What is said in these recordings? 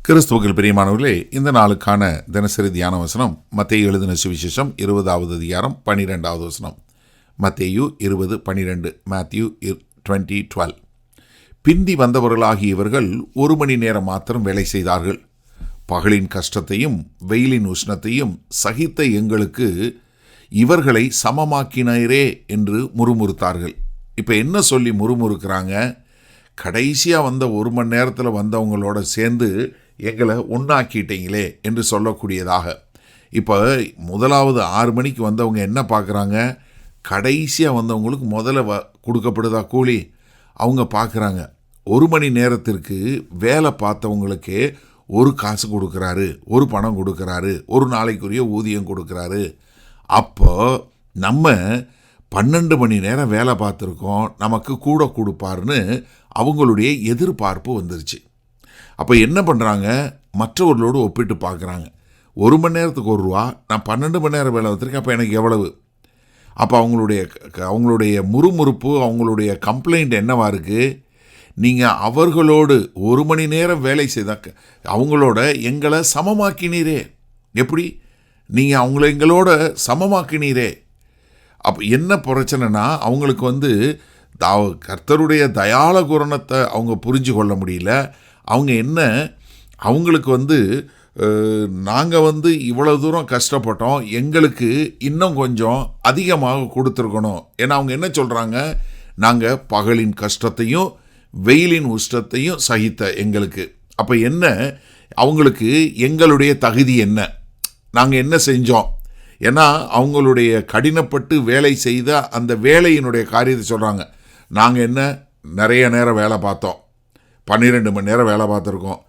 கிறிஸ்துவுக்குள் பிரியமானவர்களே, இந்த நாளுக்கான தினசரி தியான வசனம் மத்தேயு எழுதின சுவிசேஷம் 20வது அதிகாரம் 12வது வசனம். மத்தேயு 20:12. மேத்யூ 20:12. பிந்தி வந்தவர்களாகிய இவர்கள் 1 மணி நேரம் மாத்திரம் வேலை செய்தார்கள். பகலின் கஷ்டத்தையும் வெயிலின் உஷ்ணத்தையும் சகித்த எங்களுக்கு இவர்களை சமமாக்கினரே என்று முறுமுறுத்தார்கள். இப்போ என்ன சொல்லி முறுமுறுக்கிறாங்க? கடைசியாக வந்த 1 மணி நேரத்தில் வந்தவங்களோட சேர்ந்து எங்களை ஒன்றாக்கிட்டீங்களே என்று சொல்லக்கூடியதாக. இப்போ முதலாவது 6 மணிக்கு வந்தவங்க என்ன பார்க்குறாங்க? கடைசியாக வந்தவங்களுக்கு முதல்ல கொடுக்கப்படுதா கூலி? அவங்க பார்க்குறாங்க 1 மணி நேரத்திற்கு வேலை பார்த்தவங்களுக்கு ஒரு காசு கொடுக்குறாரு, ஒரு பணம் கொடுக்குறாரு, ஒரு நாளைக்குரிய ஊதியம் கொடுக்குறாரு. அப்போ நம்ம 12 மணி நேரம் வேலை பார்த்துருக்கோம், நமக்கு கூட கொடுப்பாருன்னு அவங்களுடைய எதிர்பார்ப்பு வந்துருச்சு. அப்போ என்ன பண்ணுறாங்க? மற்றவர்களோடு ஒப்பிட்டு பார்க்குறாங்க. 1 மணி நேரத்துக்கு ₹1, நான் 12 மணி நேரம் வேலை பார்த்துருக்கேன், அப்போ எனக்கு எவ்வளவு? அப்போ அவங்களுடைய முறுமுறுப்பு, அவங்களுடைய கம்ப்ளைண்ட் என்னவா இருக்குது? நீங்கள் அவர்களோடு 1 மணி நேரம் வேலை செய்தாக்க அவங்களோட எங்களை சமமாக்கினீரே. எப்படி? நீங்கள் அவங்கள எங்களோட சமமாக்கினீரே. அப்போ என்ன பிரச்சனைனா, அவங்களுக்கு கர்த்தருடைய தயாள குணத்தை அவங்க புரிஞ்சு கொள்ள முடியல. அவங்களுக்கு நாங்கள் இவ்வளோ தூரம் கஷ்டப்பட்டோம், எங்களுக்கு இன்னும் கொஞ்சம் அதிகமாக கொடுத்துருக்கணும். ஏன்னா அவங்க என்ன சொல்கிறாங்க? நாங்கள் பகலின் கஷ்டத்தையும் வெயிலின் உஷ்ணத்தையும் சகித்த எங்களுக்கு. அப்போ என்ன? அவங்களுக்கு எங்களுடைய தகுதி என்ன? நாங்கள் என்ன செஞ்சோம்? ஏன்னா அவங்களுடைய கடினப்பட்டு வேலை செய்த அந்த வேலையினுடைய காரியத்தை சொல்கிறாங்க. நாங்கள் என்ன நிறைய நேரம் வேலை பார்த்தோம், 12 மணி நேரம் வேலை பார்த்துருக்கோம்,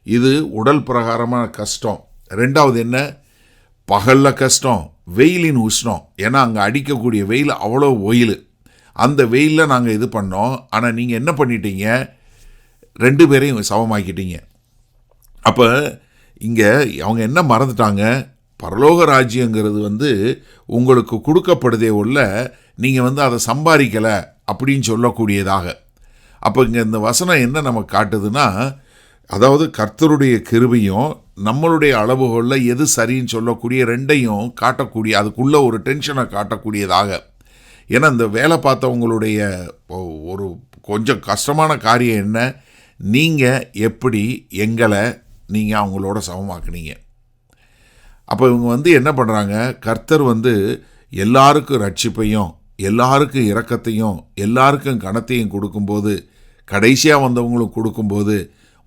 இது உடல் பிரகாரமான கஷ்டம். 2வது என்ன? பகலில் கஷ்டம், வெயிலின் உஷ்ணம். ஏன்னா அங்கே அடிக்கக்கூடிய வெயில் அவ்வளோ வெயில், அந்த வெயிலில் நாங்கள் இது பண்ணோம். ஆனால் நீங்கள் என்ன பண்ணிட்டீங்க? 2 பேரையும் சமமாக்கிட்டீங்க. அப்போ இங்கே அவங்க என்ன மறந்துட்டாங்க? பரலோக ராஜ்யங்கிறது உங்களுக்கு கொடுக்கப்படுதே உள்ள, நீங்கள் அதை சம்பாதிக்கலை அப்படின்னு சொல்லக்கூடியதாக. அப்போ இங்கே இந்த வசனம் என்ன நமக்கு காட்டுதுன்னா, அதாவது கர்த்தருடைய கிருபையும் நம்மளுடைய அளவுகளில் எது சரின்னு சொல்லக்கூடிய 2ஐயும் காட்டக்கூடிய, அதுக்குள்ளே ஒரு டென்ஷனை காட்டக்கூடியதாக. ஏன்னா இந்த வேலை பார்த்தவங்களுடைய ஒரு கொஞ்சம் கஷ்டமான காரியம் என்ன? நீங்கள் எப்படி எங்களை நீங்கள் அவங்களோட சமமாக்குனீங்க? அப்போ இவங்க என்ன பண்ணுறாங்க? கர்த்தர் எல்லாருக்கும் ரட்சிப்பையும் எல்லாருக்கும் இரக்கத்தையும் எல்லாருக்கும் கனத்தையும் கொடுக்கும்போது, கடைசியாக வந்தவங்களுக்கு கொடுக்கும்போது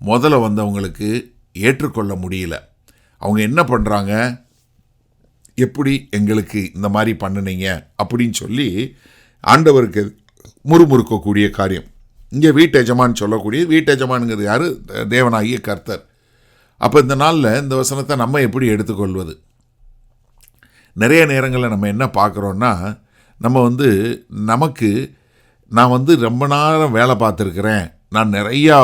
முதல்ல வந்தவங்களுக்கு ஏற்றுக்கொள்ள முடியல. அவங்க என்ன பண்ணுறாங்க? எப்படி எங்களுக்கு இந்த மாதிரி பண்ணினீங்க அப்படின்னு சொல்லி ஆண்டவருக்கு முறுமுறுக்கக்கூடிய காரியம். இங்கே வீட்டெஜமான் சொல்லக்கூடிய, வீட்டெஜமானுங்கிறது யார்? தேவனாகிய கர்த்தர். அப்போ இந்த நாளில் இந்த வசனத்தை நம்ம எப்படி எடுத்துக்கொள்வது? நிறைய நேரங்களில் நம்ம என்ன பார்க்குறோன்னா, நம்ம நான் ரொம்ப நேரம் வேலை பார்த்துருக்கிறேன், நான் நிறையா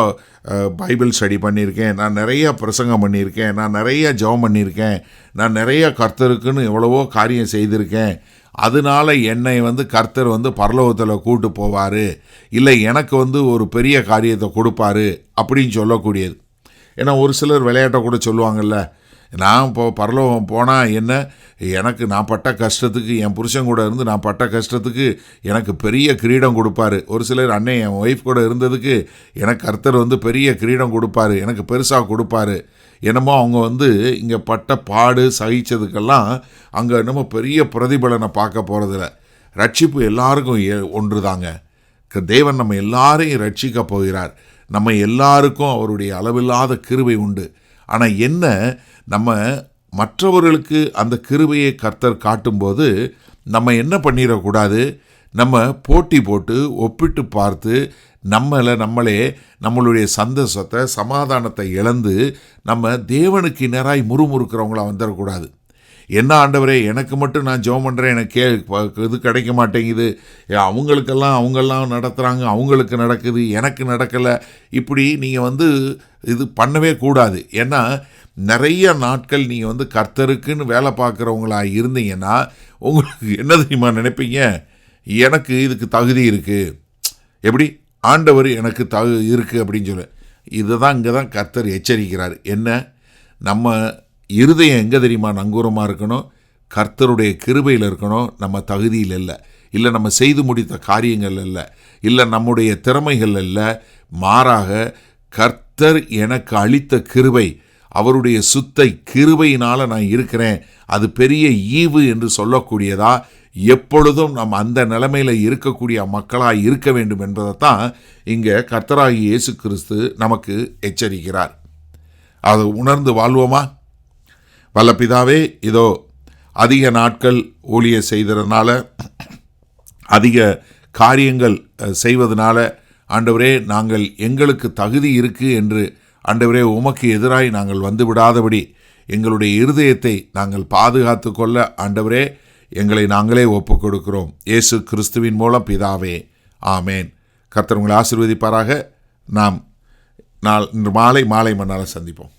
பைபிள் ஸ்டடி பண்ணியிருக்கேன், நான் நிறையா பிரசங்கம் பண்ணியிருக்கேன், நான் நிறையா ஜெபம் பண்ணியிருக்கேன், நான் நிறையா கர்த்தருக்குன்னு எவ்வளவோ காரியம் செய்திருக்கேன், அதனால என்னை கர்த்தர் பரலோகத்தில் கூட்டு போவார், இல்லை எனக்கு ஒரு பெரிய காரியத்தை கொடுப்பாரு அப்படின்னு சொல்லக்கூடியது. ஏன்னா ஒரு சிலர் விளையாட்டை கூட சொல்லுவாங்கள்ல, நான் இப்போ பரலோகம் போனால் நான் பட்ட கஷ்டத்துக்கு, என் புருஷன் கூட இருந்து நான் பட்ட கஷ்டத்துக்கு எனக்கு பெரிய கிரீடம் கொடுப்பாரு. ஒரு சிலர் என் ஒய்ஃப் கூட இருந்ததுக்கு எனக்கு கர்த்தர் பெரிய கிரீடம் கொடுப்பாரு, எனக்கு பெருசாக கொடுப்பாரு. என்னமோ அவங்க இங்கே பட்ட பாடு சகிச்சதுக்கெல்லாம் அங்கே என்னமோ பெரிய பிரதிபலனை பார்க்க போகிறதில்ல. ரட்சிப்பு எல்லாருக்கும் ஒன்று தாங்க. தேவன் நம்ம எல்லாரையும் ரட்சிக்க போகிறார். நம்ம எல்லாருக்கும் அவருடைய அளவில்லாத கிருபை உண்டு. ஆனால் என்ன, நம்ம மற்றவர்களுக்கு அந்த கிருபையை கர்த்தர் காட்டும்போது நம்ம என்ன பண்ணிடக்கூடாது? நம்ம போட்டி போட்டு ஒப்பிட்டு பார்த்து நம்மளே நம்மளுடைய சந்தோஷத்தை சமாதானத்தை இழந்து நம்ம தேவனுக்கு இணையாய் முறுமுறுக்கிறவங்களா வந்துடக்கூடாது. என்ன ஆண்டவரே, எனக்கு மட்டும் நான் ஜெபம் பண்ணுறேன், எனக்கு இது கிடைக்க மாட்டேங்குது, அவங்கெல்லாம் நடத்துகிறாங்க, அவங்களுக்கு நடக்குது, எனக்கு நடக்கலை, இப்படி நீங்கள் இது பண்ணவே கூடாது. ஏன்னா நிறைய நாட்கள் நீங்கள் கர்த்தருக்குன்னு வேலை பார்க்குறவங்களா இருந்தீங்கன்னா உங்களுக்கு என்ன தெரியுமா நினைப்பீங்க? எனக்கு இதுக்கு தகுதி இருக்குது, எப்படி ஆண்டவர் எனக்கு இருக்குது அப்படின்னு சொல்லு. இதுதான் இங்கே தான் கர்த்தர் எச்சரிக்கிறார். என்ன, நம்ம இருதயம் எங்கே தெரியுமா நங்கூரமாக இருக்கணும்? கர்த்தருடைய கிருபையில் இருக்கணும். நம்ம தகுதியில் இல்லை நம்ம செய்து முடித்த காரியங்கள் இல்லை நம்முடைய திறமைகள் இல்லை. மாறாக கர்த்தர் எனக்கு அளித்த கிருபை, அவருடைய சுத்த கிருபையினால் நான் இருக்கிறேன், அது பெரிய ஈவு என்று சொல்லக்கூடியதா எப்பொழுதும் நம்ம அந்த நிலைமையில் இருக்கக்கூடிய மக்களாக இருக்க வேண்டும் என்பதைத்தான் இங்கே கர்த்தராகிய இயேசு கிறிஸ்து நமக்கு எச்சரிக்கிறார். அதை உணர்ந்து வாழ்வோமா? வல்ல பிதாவே, இதோ அதிக நாட்கள் ஊழிய செய்ததுனால, அதிக காரியங்கள் செய்வதனால ஆண்டவரே, நாங்கள் எங்களுக்கு தகுதி இருக்குது என்று ஆண்டவரே உமக்கு எதிராய் நாங்கள் வந்து விடாதபடி எங்களுடைய இருதயத்தை நாங்கள் பாதுகாத்து கொள்ள ஆண்டவரே எங்களை நாங்களே ஒப்புக் கொடுக்கிறோம். இயேசு கிறிஸ்துவின் மூலம் பிதாவே, ஆமேன். கர்த்தர் உங்களை ஆசீர்வதிப்பாராக. நாம் இன்று மாலை மன்னால சந்திப்போம்.